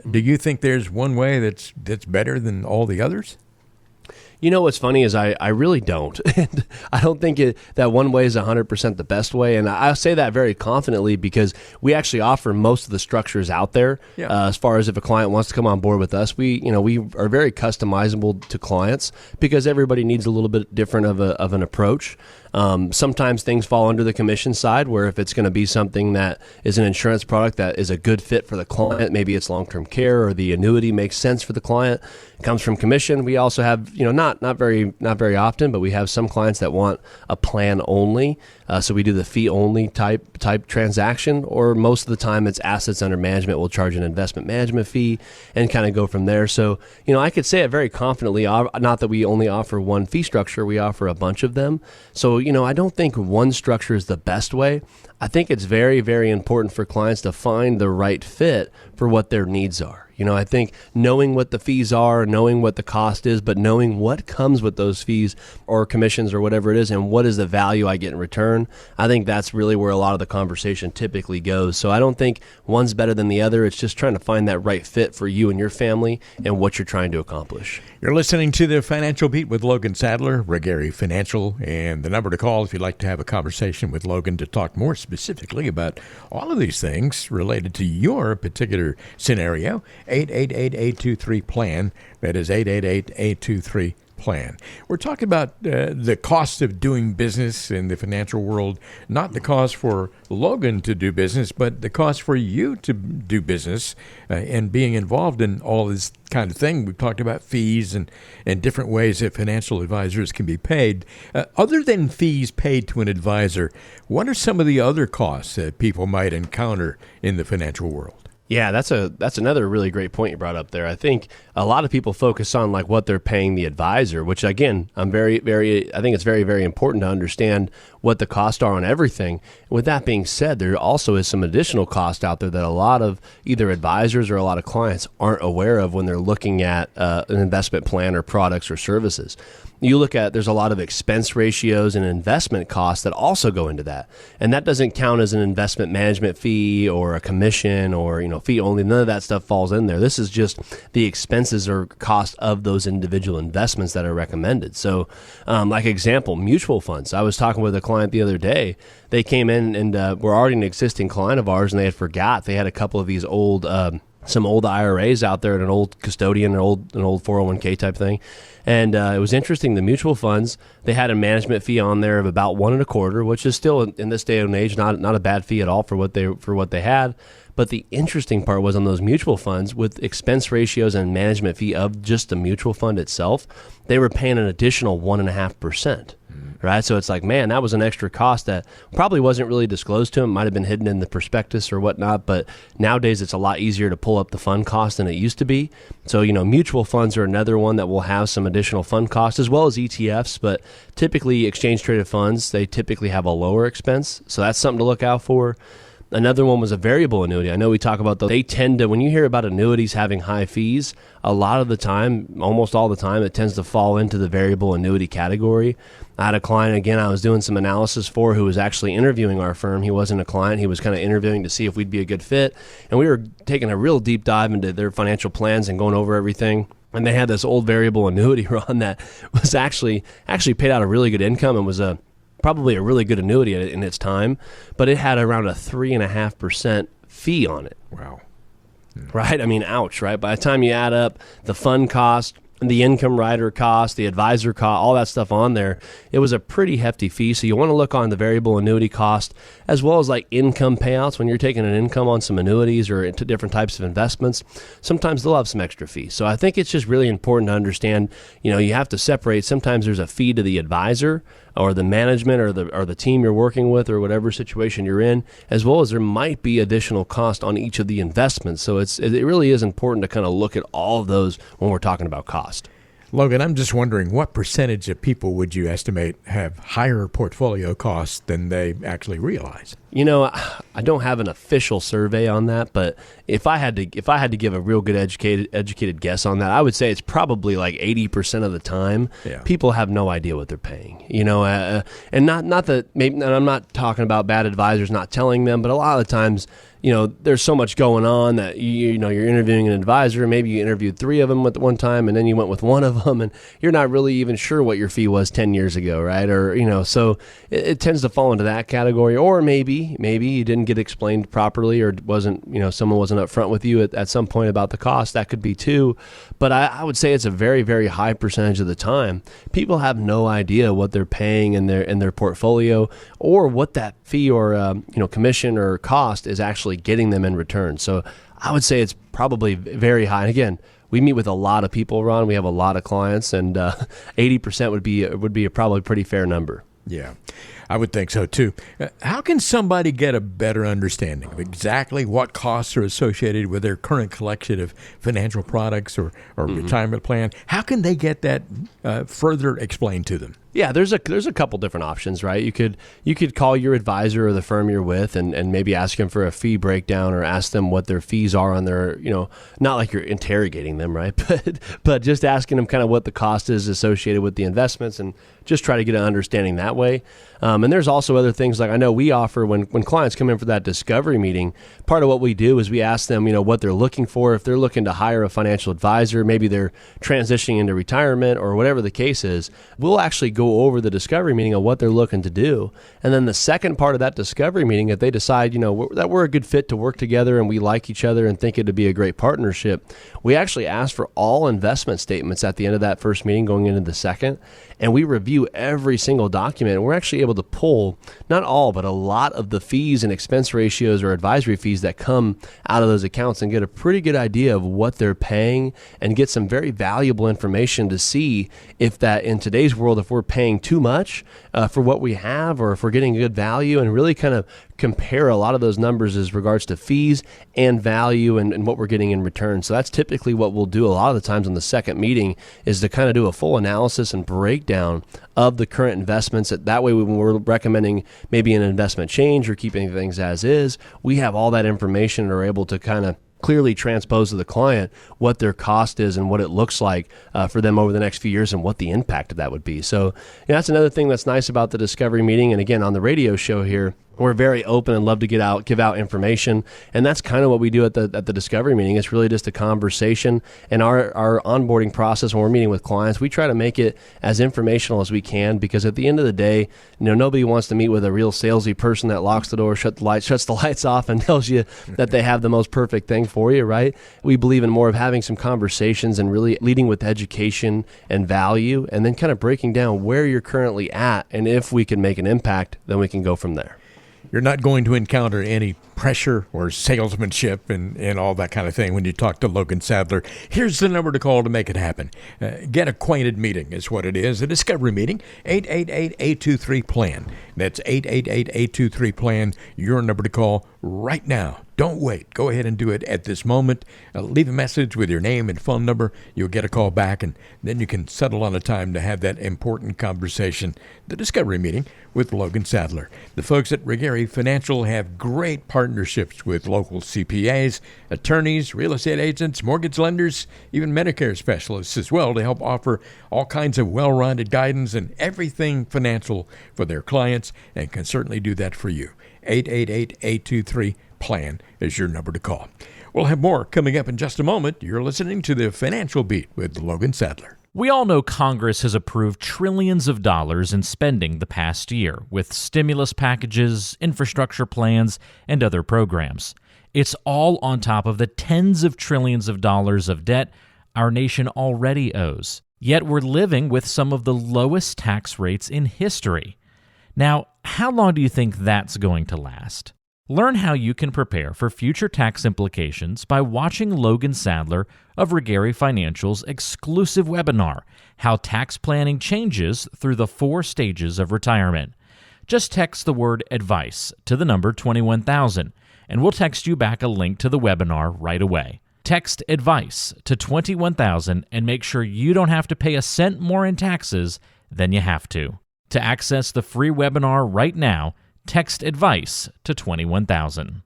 Do you think there's one way that's better than all the others? What's funny is I really don't. And I don't think that one way is 100% the best way. And I say that very confidently because we actually offer most of the structures out there. Yeah. As far as if a client wants to come on board with us, we are very customizable to clients because everybody needs a little bit different of an approach. Sometimes things fall under the commission side where if it's going to be something that is an insurance product that is a good fit for the client, maybe it's long-term care or the annuity makes sense for the client, it comes from commission. We also have, not very often, but we have some clients that want a plan only. So we do the fee only type transaction, or most of the time it's assets under management. We'll charge an investment management fee and kind of go from there. So, I could say it very confidently, not that we only offer one fee structure, we offer a bunch of them. So, I don't think one structure is the best way. I think it's very, very important for clients to find the right fit for what their needs are. I think knowing what the fees are, knowing what the cost is, but knowing what comes with those fees or commissions or whatever it is, and what is the value I get in return, I think that's really where a lot of the conversation typically goes. So I don't think one's better than the other. It's just trying to find that right fit for you and your family and what you're trying to accomplish. You're listening to the Financial Beat with Logan Sadler, Regarry Financial, and the number to call if you'd like to have a conversation with Logan to talk more specifically about all of these things related to your particular scenario. 888-823-PLAN. That is 888-823-PLAN. We're talking about the cost of doing business in the financial world, not the cost for Logan to do business, but the cost for you to do business and being involved in all this kind of thing. We've talked about fees and different ways that financial advisors can be paid. Other than fees paid to an advisor, what are some of the other costs that people might encounter in the financial world? Yeah, that's another really great point you brought up there. I think a lot of people focus on like what they're paying the advisor, which again, I think it's very, very important to understand what the costs are on everything. With that being said, there also is some additional cost out there that a lot of either advisors or a lot of clients aren't aware of when they're looking at an investment plan or products or services. You look at, there's a lot of expense ratios and investment costs that also go into that. And that doesn't count as an investment management fee or a commission or, fee only. None of that stuff falls in there. This is just the expenses or cost of those individual investments that are recommended. So, like example, mutual funds. I was talking with a client the other day. They came in and were already an existing client of ours, and they had forgot. They had a couple of these some old IRAs out there at an old custodian, an old 401k type thing. And it was interesting. The mutual funds, they had a management fee on there of about 1.25%, which is still in this day and age not a bad fee at all for what they had. But the interesting part was on those mutual funds with expense ratios and management fee of just the mutual fund itself, they were paying an additional 1.5%. Right. So it's like, man, that was an extra cost that probably wasn't really disclosed to them. Might have been hidden in the prospectus or whatnot. But nowadays it's a lot easier to pull up the fund cost than it used to be. So, mutual funds are another one that will have some additional fund cost as well as ETFs. But typically exchange traded funds, they typically have a lower expense. So that's something to look out for. Another one was a variable annuity. I know we talk about those. They tend to, when you hear about annuities having high fees, a lot of the time, almost all the time, it tends to fall into the variable annuity category. I had a client, again, I was doing some analysis for, who was actually interviewing our firm. He wasn't a client. He was kind of interviewing to see if we'd be a good fit. And we were taking a real deep dive into their financial plans and going over everything. And they had this old variable annuity run that was actually paid out a really good income and was probably a really good annuity in its time, but it had around a 3.5% fee on it. Wow. Right? I mean, ouch, right? By the time you add up the fund cost, the income rider cost, the advisor cost, all that stuff on there, it was a pretty hefty fee. So you want to look on the variable annuity cost as well as like income payouts. When you're taking an income on some annuities or into different types of investments, sometimes they'll have some extra fees. So I think it's just really important to understand, you have to separate. Sometimes there's a fee to the advisor or the management or the team you're working with or whatever situation you're in, as well as there might be additional cost on each of the investments. So it really is important to kind of look at all of those when we're talking about cost. Logan, I'm just wondering, what percentage of people would you estimate have higher portfolio costs than they actually realize? I don't have an official survey on that, but if I had to give a real good educated guess on that, I would say it's probably like 80% of the time people have no idea what they're paying. And not that maybe, and I'm not talking about bad advisors not telling them, but a lot of the times, there's so much going on that you're interviewing an advisor. Maybe you interviewed 3 of them at one time, and then you went with one of them, and you're not really even sure what your fee was 10 years ago, right? Or so it tends to fall into that category. Or maybe you didn't get explained properly, or wasn't someone wasn't upfront with you at some point about the cost. That could be too. But I would say it's a very, very high percentage of the time people have no idea what they're paying in their portfolio, or what that fee or commission or cost is actually getting them in return. So I would say it's probably very high. And again, we meet with a lot of people, Ron. We have a lot of clients, and 80% would be a probably pretty fair number. Yeah, I would think so too. How can somebody get a better understanding of exactly what costs are associated with their current collection of financial products or retirement plan? How can they get that further explained to them? Yeah, there's a couple different options, right? You could call your advisor or the firm you're with and maybe ask them for a fee breakdown, or ask them what their fees are on their, not like you're interrogating them, right? But just asking them kind of what the cost is associated with the investments, and just try to get an understanding that way. And there's also other things, like I know we offer when clients come in for that discovery meeting. Part of what we do is we ask them, what they're looking for. If they're looking to hire a financial advisor, maybe they're transitioning into retirement or whatever the case is, we'll actually go over the discovery meeting of what they're looking to do. And then the second part of that discovery meeting, if they decide, that we're a good fit to work together and we like each other and think it'd be a great partnership, we actually ask for all investment statements at the end of that first meeting going into the second. And we review every single document, and we're actually able to pull, not all, but a lot of the fees and expense ratios or advisory fees that come out of those accounts, and get a pretty good idea of what they're paying, and get some very valuable information to see if that in today's world, if we're paying too much for what we have, or if we're getting good value, and really kind of compare a lot of those numbers as regards to fees and value and what we're getting in return. So that's typically what we'll do a lot of the times on the second meeting, is to kind of do a full analysis and breakdown of the current investments. That way, when we're recommending maybe an investment change or keeping things as is, we have all that information and are able to kind of clearly transpose to the client what their cost is and what it looks like for them over the next few years, and what the impact of that would be. So that's another thing that's nice about the discovery meeting. And again, on the radio show here, we're very open and love to give out information, and that's kind of what we do at the discovery meeting. It's really just a conversation, and our onboarding process when we're meeting with clients, we try to make it as informational as we can, because at the end of the day, nobody wants to meet with a real salesy person that locks the door, shuts the lights off, and tells you that they have the most perfect thing for you, right? We believe in more of having some conversations and really leading with education and value, and then kind of breaking down where you're currently at, and if we can make an impact, then we can go from there. You're not going to encounter any pressure or salesmanship and all that kind of thing when you talk to Logan Sadler. Here's the number to call to make it happen. Get acquainted meeting is what it is. A discovery meeting, 888-823-PLAN. That's 888-823-PLAN. Your number to call right now. Don't wait. Go ahead and do it at this moment. Leave a message with your name and phone number. You'll get a call back, and then you can settle on a time to have that important conversation, the discovery meeting with Logan Sadler. The folks at Retirement Financial have great partnerships with local CPAs, attorneys, real estate agents, mortgage lenders, even Medicare specialists as well, to help offer all kinds of well-rounded guidance and everything financial for their clients, and can certainly do that for you. 888-823-PLAN is your number to call. We'll have more coming up in just a moment. You're listening to the Financial Beat with Logan Sadler. We all know Congress has approved trillions of dollars in spending the past year with stimulus packages, infrastructure plans, and other programs. It's all on top of the tens of trillions of dollars of debt our nation already owes. Yet we're living with some of the lowest tax rates in history. Now, how long do you think that's going to last? Learn how you can prepare for future tax implications by watching Logan Sadler of Retirement Financial's exclusive webinar, How Tax Planning Changes Through the 4 Stages of Retirement. Just text the word advice to the number 21000, and we'll text you back a link to the webinar right away. Text advice to 21000 and make sure you don't have to pay a cent more in taxes than you have to. To access the free webinar right now, text advice to 21000.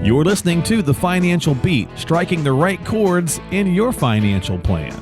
You're listening to The Financial Beat, striking the right chords in your financial plan.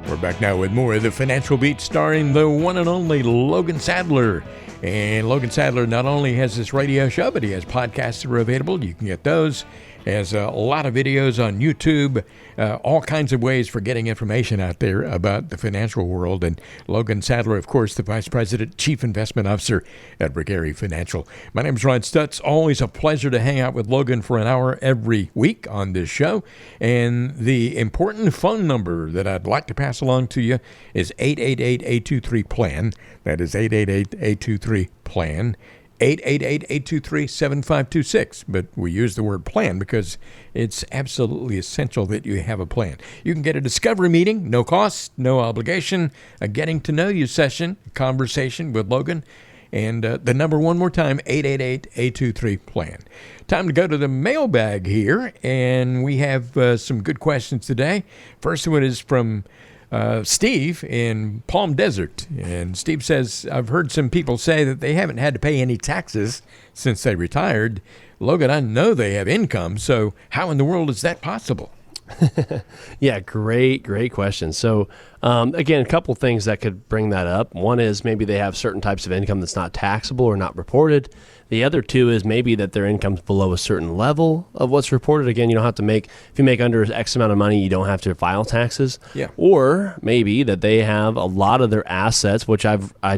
We're back now with more of the Financial Beat, starring the one and only Logan Sadler. And Logan Sadler not only has this radio show, but he has podcasts that are available. You can get those. He has a lot of videos on YouTube, all kinds of ways for getting information out there about the financial world. And Logan Sadler, of course, the Vice President, Chief Investment Officer at Retirement Financial. My name is Ron Stutz. Always a pleasure to hang out with Logan for an hour every week on this show. And the important phone number that I'd like to pass along to you is 888-823-PLAN. That is 888-823-PLAN. 888-823-7526. But we use the word plan because it's absolutely essential that you have a plan. You can get a discovery meeting, no cost, no obligation, a getting to know you session, a conversation with Logan. And the number one more time, 888-823-PLAN. Time to go to the mailbag here, and we have some good questions today. First one is from Steve in Palm Desert. And Steve says, I've heard some people say that they haven't had to pay any taxes since they retired. Logan, I know they have income, so how in the world is that possible? Yeah, great question. So, again, a couple things that could bring that up. One is maybe they have certain types of income that's not taxable or not reported. The other two is maybe that their income's below a certain level of what's reported. Again, you don't have to if you make under X amount of money, you don't have to file taxes. Yeah. Or maybe that they have a lot of their assets, which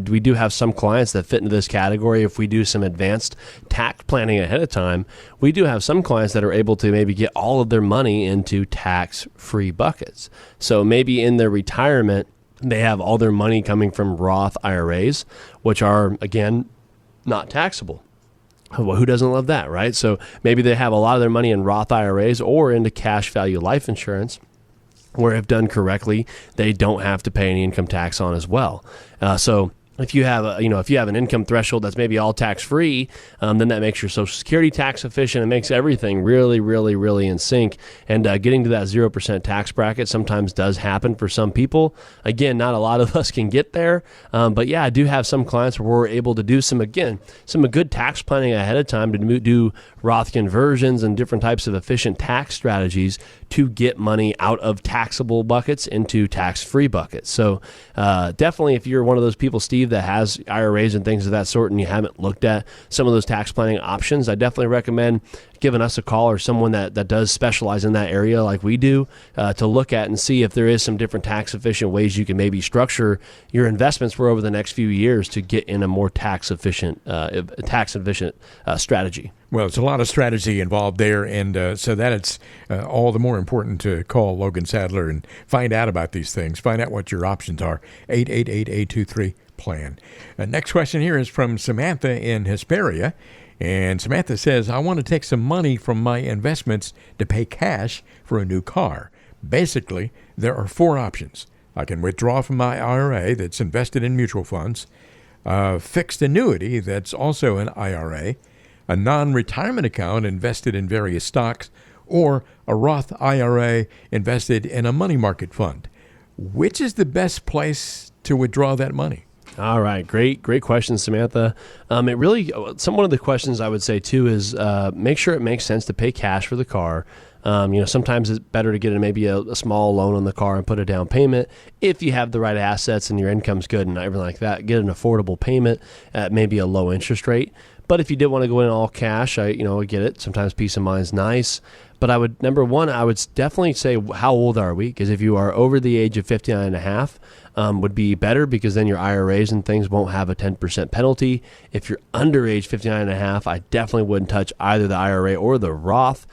we do have some clients that fit into this category. If we do some advanced tax planning ahead of time, we do have some clients that are able to maybe get all of their money into tax-free buckets. So maybe in their retirement, they have all their money coming from Roth IRAs, which are, again, not taxable. Well, who doesn't love that, right? So maybe they have a lot of their money in Roth IRAs or into cash value life insurance, where if done correctly, they don't have to pay any income tax on as well. So if you have an income threshold that's maybe all tax free, then that makes your Social Security tax efficient. It makes everything really, really, really in sync. And getting to that 0% tax bracket sometimes does happen for some people. Again, not a lot of us can get there, but yeah, I do have some clients where we're able to do some good tax planning ahead of time to do Roth conversions and different types of efficient tax strategies to get money out of taxable buckets into tax-free buckets. So definitely, if you're one of those people, Steve, that has IRAs and things of that sort, and you haven't looked at some of those tax planning options, I definitely recommend giving us a call or someone that does specialize in that area like we do to look at and see if there is some different tax efficient ways you can maybe structure your investments for over the next few years to get in a more tax efficient strategy. Well, it's a lot of strategy involved there, and so that it's all the more important to call Logan Sadler and find out about these things, find out what your options are. 888-823-PLAN. Next question here is from Samantha in Hesperia, and Samantha says, I want to take some money from my investments to pay cash for a new car. Basically, there are 4 options. I can withdraw from my IRA that's invested in mutual funds. a fixed annuity that's also an IRA, a non-retirement account invested in various stocks, or a Roth IRA invested in a money market fund. Which is the best place to withdraw that money? All right, great question, Samantha. It really, one of the questions I would say too is make sure it makes sense to pay cash for the car. Sometimes it's better to get maybe a small loan on the car and put a down payment. If you have the right assets and your income's good and everything like that, get an affordable payment at maybe a low interest rate. But if you did want to go in all cash, I get it. Sometimes peace of mind is nice. But I would definitely say, how old are we? Because if you are over the age of 59 and a half, would be better, because then your IRAs and things won't have a 10% penalty. If you're under age 59 and a half, I definitely wouldn't touch either the IRA or the Roth.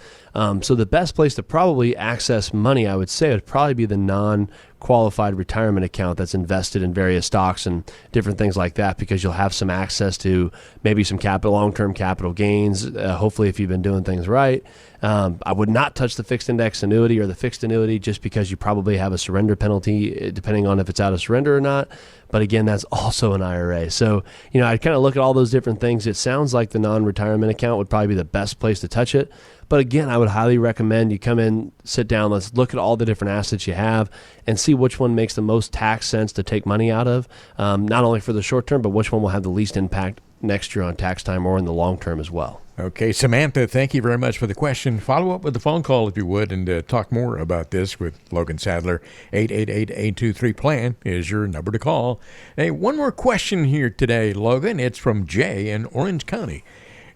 So the best place to probably access money, I would say, would probably be the non-qualified retirement account that's invested in various stocks and different things like that, because you'll have some access to maybe some long-term capital gains, hopefully if you've been doing things right. I would not touch the fixed index annuity or the fixed annuity, just because you probably have a surrender penalty depending on if it's out of surrender or not. But again, that's also an IRA. So, I'd kind of look at all those different things. It sounds like the non-retirement account would probably be the best place to touch it. But again, I would highly recommend you come in, sit down, let's look at all the different assets you have and see which one makes the most tax sense to take money out of, not only for the short term, but which one will have the least impact next year on tax time or in the long term as well. Okay, Samantha, thank you very much for the question. Follow up with the phone call if you would, and talk more about this with Logan Sadler. 888-823-PLAN is your number to call. Hey, one more question here today, Logan. It's from Jay in Orange County.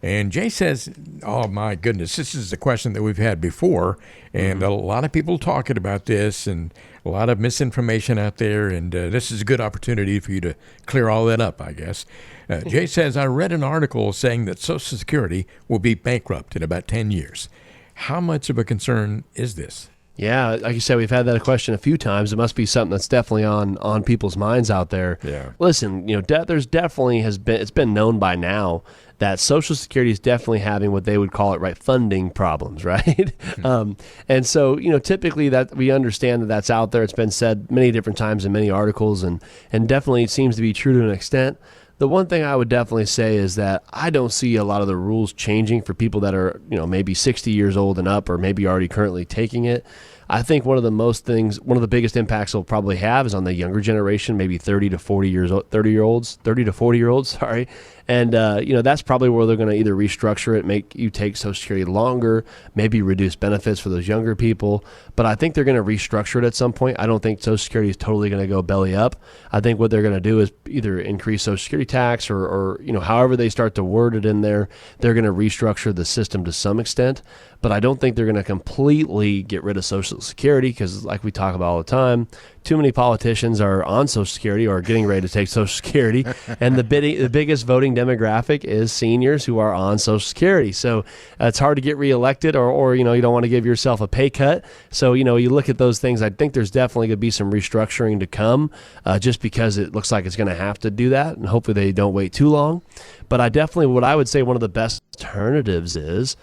And Jay says, oh, my goodness, this is a question that we've had before, and a lot of people talking about this and a lot of misinformation out there, and this is a good opportunity for you to clear all that up, I guess. Jay says, I read an article saying that Social Security will be bankrupt in about 10 years. How much of a concern is this? Yeah, like you said, we've had that question a few times. It must be something that's definitely on people's minds out there. Yeah. Listen, there's definitely it's been known by now that Social Security is definitely having what they would call it, right, funding problems, right? And so, typically that we understand that that's out there. It's been said many different times in many articles, and definitely seems to be true to an extent. The one thing I would definitely say is that I don't see a lot of the rules changing for people that are, maybe 60 years old and up, or maybe already currently taking it. I think one of the biggest impacts it'll probably have is on the younger generation, maybe 30 to 40 year olds, sorry. And, that's probably where they're going to either restructure it, make you take Social Security longer, maybe reduce benefits for those younger people. But I think they're going to restructure it at some point. I don't think Social Security is totally going to go belly up. I think what they're going to do is either increase Social Security tax or however they start to word it in there, they're going to restructure the system to some extent. But I don't think they're going to completely get rid of Social Security, because like we talk about all the time, too many politicians are on Social Security or getting ready to take Social Security, and the biggest voting demographic is seniors who are on Social Security. So it's hard to get reelected, or you don't want to give yourself a pay cut. So you look at those things. I think there's definitely going to be some restructuring to come, just because it looks like it's going to have to do that, and hopefully they don't wait too long. But what I would say one of the best alternatives is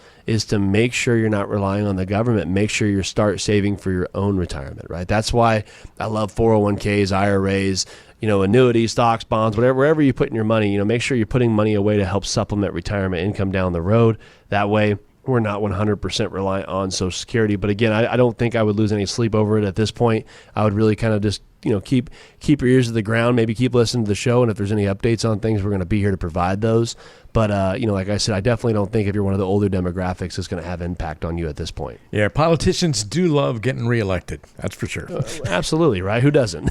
to make sure you're not relying on the government. Make sure you start saving for your own retirement, right? That's why I love 401ks, IRAs, annuities, stocks, bonds, wherever you put in your money. Make sure you're putting money away to help supplement retirement income down the road. That way, we're not 100% reliant on Social Security. But again, I don't think I would lose any sleep over it at this point. I would really kind of just keep your ears to the ground, maybe keep listening to the show, and if there's any updates on things, we're going to be here to provide those. But, like I said, I definitely don't think if you're one of the older demographics, it's going to have impact on you at this point. Yeah, politicians do love getting reelected. That's for sure. Absolutely, right? Who doesn't?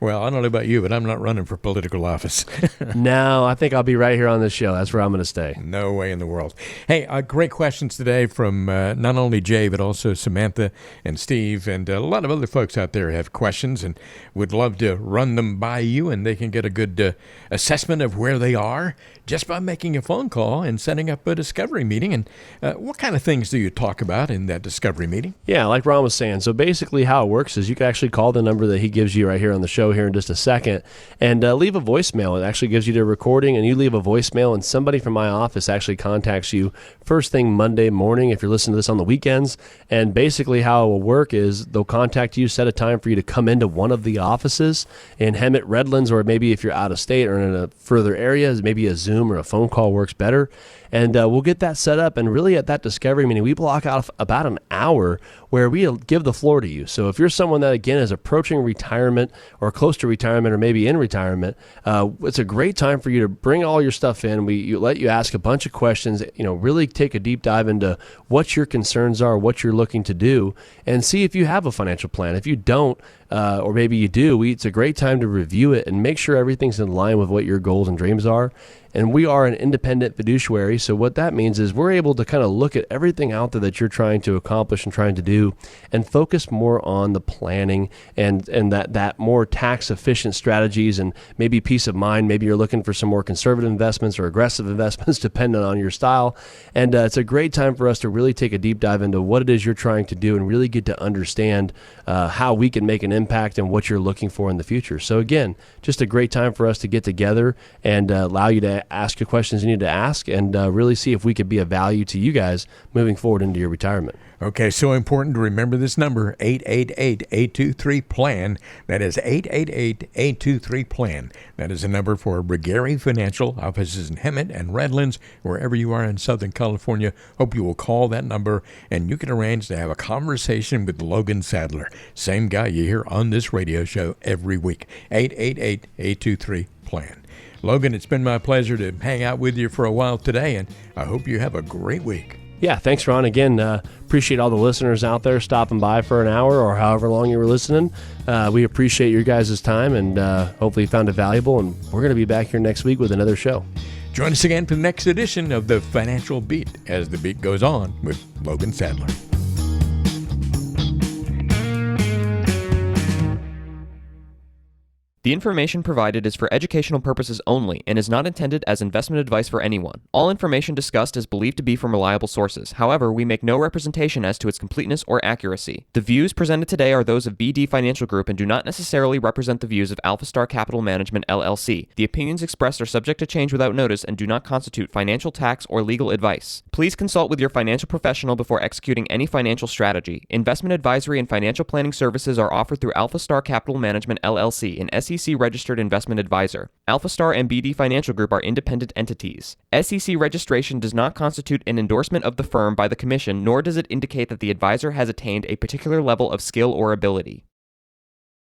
Well, I don't know about you, but I'm not running for political office. No, I think I'll be right here on this show. That's where I'm going to stay. No way in the world. Hey, great questions today from not only Jay, but also Samantha and Steve, and a lot of other folks out there have questions and would love to run them by you, and they can get a good assessment of where they are just by making a phone call and setting up a discovery meeting. And what kind of things do you talk about in that discovery meeting? Yeah, like Ron was saying. So basically how it works is you can actually call the number that he gives you right here on the show here in just a second and leave a voicemail. It actually gives you the recording, and you leave a voicemail, and somebody from my office actually contacts you first thing Monday morning if you're listening to this on the weekends. And basically how it will work is they'll contact you, set a time for you to to come into one of the offices in Hemet, Redlands, or maybe if you're out of state or in a further area, maybe a Zoom or a phone call works better. And we'll get that set up. And really at that discovery meeting, we block out about an hour where we give the floor to you. So if you're someone that, again, is approaching retirement or close to retirement or maybe in retirement, it's a great time for you to bring all your stuff in. We let you ask a bunch of questions, really take a deep dive into what your concerns are, what you're looking to do, and see if you have a financial plan. If you don't, or maybe you do, it's a great time to review it and make sure everything's in line with what your goals and dreams are. And we are an independent fiduciary, so what that means is we're able to kind of look at everything out there that you're trying to accomplish and trying to do and focus more on the planning and that more tax-efficient strategies and maybe peace of mind. Maybe you're looking for some more conservative investments or aggressive investments depending on your style. And it's a great time for us to really take a deep dive into what it is you're trying to do and really get to understand how we can make an impact and what you're looking for in the future. So again, just a great time for us to get together and allow you to ask the questions you need to ask and really see if we could be of value to you guys moving forward into your retirement. Okay, so important to remember this number, 888-823-PLAN. That is 888-823-PLAN. That is a number for Brigary Financial, offices in Hemet and Redlands, wherever you are in Southern California. Hope you will call that number and you can arrange to have a conversation with Logan Sadler. Same guy you hear on this radio show every week, 888-823-PLAN. Logan, it's been my pleasure to hang out with you for a while today, and I hope you have a great week. Yeah, thanks, Ron. Again, appreciate all the listeners out there stopping by for an hour or however long you were listening. We appreciate your guys' time, and hopefully you found it valuable, and we're going to be back here next week with another show. Join us again for the next edition of The Financial Beat as the beat goes on with Logan Sadler. The information provided is for educational purposes only and is not intended as investment advice for anyone. All information discussed is believed to be from reliable sources. However, we make no representation as to its completeness or accuracy. The views presented today are those of BD Financial Group and do not necessarily represent the views of Alpha Star Capital Management, LLC. The opinions expressed are subject to change without notice and do not constitute financial, tax, or legal advice. Please consult with your financial professional before executing any financial strategy. Investment advisory and financial planning services are offered through Alpha Star Capital Management, LLC, an SEC-registered investment advisor. Alpha Star and BD Financial Group are independent entities. SEC registration does not constitute an endorsement of the firm by the Commission, nor does it indicate that the advisor has attained a particular level of skill or ability.